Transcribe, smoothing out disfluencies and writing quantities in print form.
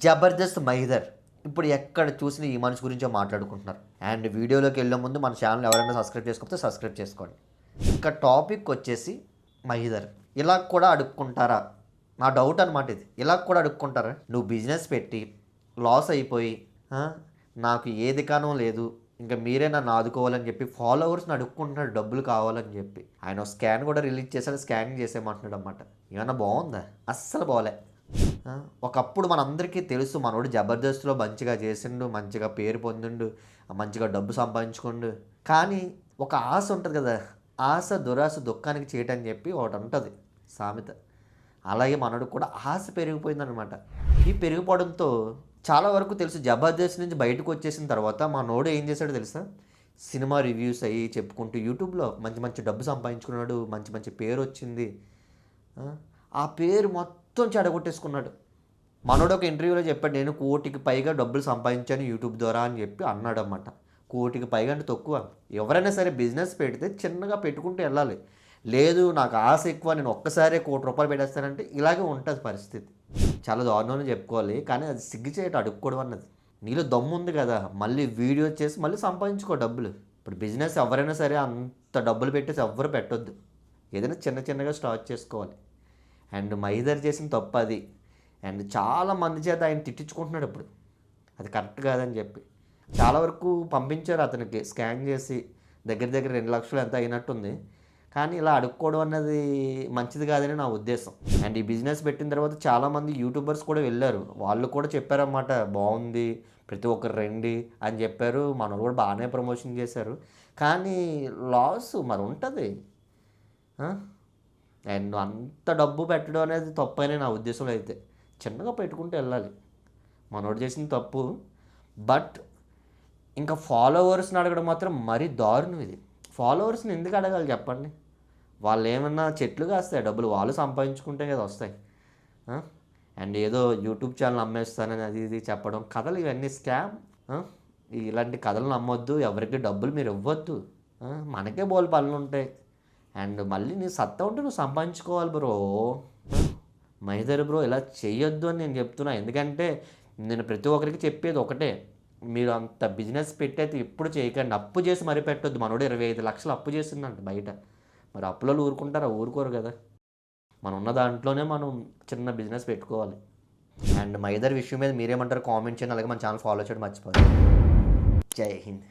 జబర్దస్త్ మహిదర్ ఇప్పుడు ఎక్కడ చూసినా ఈ మనిషి గురించే మాట్లాడుకుంటున్నారు. అండ్ వీడియోలోకి వెళ్ళే ముందు మన ఛానల్ ఎవరైనా సబ్స్క్రైబ్ చేసుకోకపోతే సబ్స్క్రైబ్ చేసుకోండి. ఇంకా టాపిక్ వచ్చేసి మహిదర్. ఇలా కూడా అడుక్కుంటారా? నా డౌట్ అనమాట ఇది. ఇలా కూడా అడుక్కుంటారా? నువ్వు బిజినెస్ పెట్టి లాస్ అయిపోయి నాకు ఏ దికానం లేదు, ఇంకా మీరే నన్ను ఆదుకోవాలని చెప్పి ఫాలోవర్స్ని అడుక్కుంటున్నాడు డబ్బులు కావాలని చెప్పి. ఆయన స్కాన్ కూడా రిలీజ్ చేశాడు, స్కానింగ్ చేసేయమంటున్నాడు అన్నమాట. ఏమన్నా బాగుందా? అస్సలు బాగోలే. ఒకప్పుడు మనందరికీ తెలుసు మనోడు జబర్దస్త్లో మంచిగా చేసిండు, మంచిగా పేరు పొందిండు, మంచిగా డబ్బు సంపాదించుకుండు. కానీ ఒక ఆశ ఉంటుంది కదా, ఆశ దురాశ దుఃఖానికి చేయటని చెప్పి ఒకటి ఉంటుంది సామెత. అలాగే మనోడు కూడా ఆశ పెరిగిపోయిందనమాట. ఈ పెరిగిపోవడంతో చాలా వరకు తెలుసు జబర్దస్త్ నుంచి బయటకు వచ్చేసిన తర్వాత మనోడు ఏం చేశాడో తెలుసా, సినిమా రివ్యూస్ అయ్యి చెప్పుకుంటూ యూట్యూబ్లో మంచి మంచి డబ్బు సంపాదించుకున్నాడు, మంచి మంచి పేరు వచ్చింది. ఆ పేరు మొత్తం చెడగొట్టేసుకున్నాడు. మనోడు ఒక ఇంటర్వ్యూలో చెప్పాడు, నేను 1 కోటికి పైగా డబ్బులు సంపాదించాను యూట్యూబ్ ద్వారా అని చెప్పి అన్నాడు అన్నమాట. 1 కోటికి పైగా అంటే తక్కువ. ఎవరైనా సరే బిజినెస్ పెడితే చిన్నగా పెట్టుకుంటూ వెళ్ళాలి. లేదు నాకు ఆశ ఎక్కువ, నేను ఒక్కసారే 1 కోటి రూపాయలు పెట్టేస్తానంటే ఇలాగే ఉంటుంది పరిస్థితి. చాలా దారుణంగా చెప్పుకోవాలి, కానీ అది సిగ్గుచేయట అడుక్కోవడం అన్నది. నీలో దమ్ము ఉంది కదా, మళ్ళీ వీడియో చేసి మళ్ళీ సంపాదించుకో డబ్బులు. ఇప్పుడు బిజినెస్ ఎవరైనా సరే అంత డబ్బులు పెట్టేసి ఎవ్వరు పెట్టొద్దు. ఏదైనా చిన్న చిన్నగా స్టార్ట్ చేసుకోవాలి. అండ్ మహిదర్ చేసిన తప్పు అది. అండ్ చాలా మంది చేత ఆయన తిట్టించుకుంటున్నాడు ఇప్పుడు, అది కరెక్ట్ కాదని చెప్పి. చాలా వరకు పంపించారు అతనికి స్కాన్ చేసి, దగ్గర దగ్గర 2 లక్షలు ఎంత అయినట్టుంది. కానీ ఇలా అడుక్కోవడం అన్నది మంచిది కాదని నా ఉద్దేశం. అండ్ ఈ బిజినెస్ పెట్టిన తర్వాత చాలామంది యూట్యూబర్స్ కూడా వెళ్ళారు, వాళ్ళు కూడా చెప్పారన్నమాట, బాగుంది ప్రతి ఒక్కరు రండి అని చెప్పారు. మనోళ్ళు కూడా బాగానే ప్రమోషన్ చేశారు. కానీ లాస్ మరి ఉంటుంది. అండ్ అంత డబ్బు పెట్టడం అనేది తప్పని నా ఉద్దేశంలో అయితే. చిన్నగా పెట్టుకుంటూ వెళ్ళాలి. మనోడు చేసిన తప్పు. బట్ ఇంకా ఫాలోవర్స్ని అడగడం మాత్రం మరీ దారుణం ఇది. ఫాలోవర్స్ని ఎందుకు అడగాలి చెప్పండి? వాళ్ళు ఏమన్నా చెట్లు కాస్తాయి డబ్బులు, వాళ్ళు సంపాదించుకుంటే కదా వస్తాయి. అండ్ ఏదో యూట్యూబ్ ఛానల్ అమ్మేస్తానని అది ఇది చెప్పడం, కథలు ఇవన్నీ స్కామ్. ఇలాంటి కథలు నమ్మొద్దు, ఎవరికి డబ్బులు మీరు ఇవ్వద్దు. మనకే బోల్ పనులు ఉంటాయి. అండ్ మళ్ళీ నీ సత్తా ఉంటే నువ్వు సంపాదించుకోవాలి బ్రో. మహిదర్ బ్రో ఇలా చేయొద్దు అని నేను చెప్తున్నా. ఎందుకంటే నేను ప్రతి ఒక్కరికి చెప్పేది ఒకటే, మీరు అంత బిజినెస్ పెట్టయితే ఎప్పుడు చేయకండి. అప్పు చేసి మరీ పెట్టొద్దు. మనోడు 25 లక్షలు అప్పు చేసిందంట బయట. మరి అప్పులలో ఊరుకుంటారా? ఊరుకోరు కదా. మనం ఉన్న దాంట్లోనే మనం చిన్న బిజినెస్ పెట్టుకోవాలి. అండ్ మహిదర్ విషయం మీద మీరేమంటారు కామెంట్ చేయండి. అలాగే మన ఛానల్ ఫాలో చేయడం మర్చిపోదు. జై హింద్.